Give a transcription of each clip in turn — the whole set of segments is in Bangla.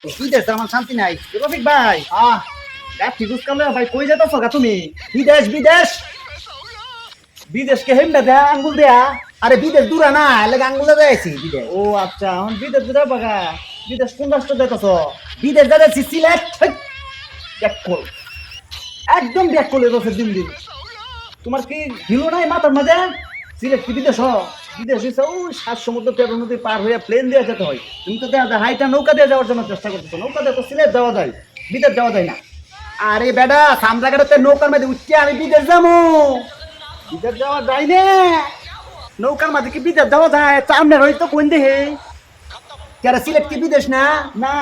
বিদেশ আমার শান্তি নাই। রফিক ভাই ঠিক কামলে ভাই কই যেতেছ গা তুমি? বিদেশ বিদেশ বিদেশকে হেমটা দেয়া আঙ্গুল দেয়া। আরে বিদেশ দূরা না লাগে আঙ্গুলে যাইছি বিদেশ। ও আচ্ছা, এখন বিদেশ বুঝা বাগা। বিদেশ কোন রাষ্ট্র যাইতেছ? বিদেশ যাচ্ছি সিলেট। ব্যাক কল, একদম ব্যাক করলে রসে দিন দিন। তোমার কি হিলো নাই মাথার মাঝে? সিলেট কি বিদেশ? বিদেশ হইছে ও সাত সমুদ্র 13 নদী পার হয়ে প্লেন দিয়ে যেতে হয়। তুমি তো দেখা হাইটা নৌকা দিয়ে যাওয়ার জন্য চেষ্টা করতেছো। নৌকা দিয়ে তো সিলেট যাওয়া যায়, বিদেশ যাওয়া যায় না। আরে বেটা সামজাগাটাতে নৌকার মধ্যে উঠতে আমি বিদেশ যাবো। বিদেশ যাওয়া যায় না? নৌকার মাঝে কি বিদেশ যাওয়া যায়? চামনের হয়তো কোন দেহে কেরা সিলেট কি বিদেশ না? না।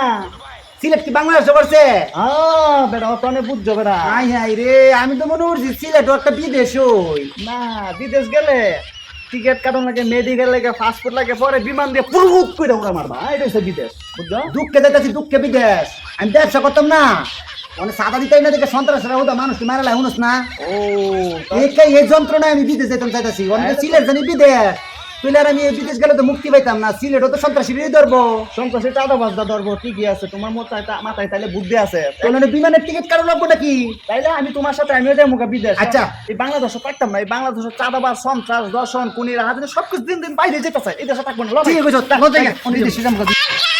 সিলেট কি বাংলাদেশে করছে? বেটা অতনে বুঝছো বেটা। হাই হাই রে, আমি তো মনে করছি সিলেট একটা বিদেশ হই। না, বিদেশ গেলে টিকিট কাটন লাগে, মেডিকেল লাগে, পাসপোর্ট লাগে, পরে বিমান দিয়ে পুরুত করে ওরা মারবা। এটা হচ্ছে বিদেশ, বুঝছো? দুঃখে যাইতেছি, দুঃখে বিদেশ। আমি ব্যবসা করতাম না, মানে সাদা দিতাই না দেখে সন্ত্রাসরা হতো, মানুষ মারা লাই শুনস না? ও এই যন্ত্রণায় আমি বিদেশ যেতাম চাইতেছি। অনেক সিলেট জানি বিদেশ, তুইলে আর আমি এই বিদেশ গেলে তো মুক্তি পাইতাম না। সিলেটও তো সন্ত্রাসীরই ধরবো। সন্ত্রাসী চাঁদা বাজদা ধরবো, ঠিকই আছে। তোমার মাথায় তাইলে বুদ্ধি আছে। তাহলে বিমানের টিকিট কারো লাগবো নাকি? তাইলে আমি তোমার সাথে আমিও যাই মুখা বিদেশ। আচ্ছা। এই বাংলাদেশে থাকতাম না। এই বাংলাদেশের চাঁদাবাজ, সন্ত্রাস, দর্শন, কুনিরা হাতে সবকিছু দিন দিন বাইরে যেতে চাই। এই দেশে থাকবো না। ঠিক আছে,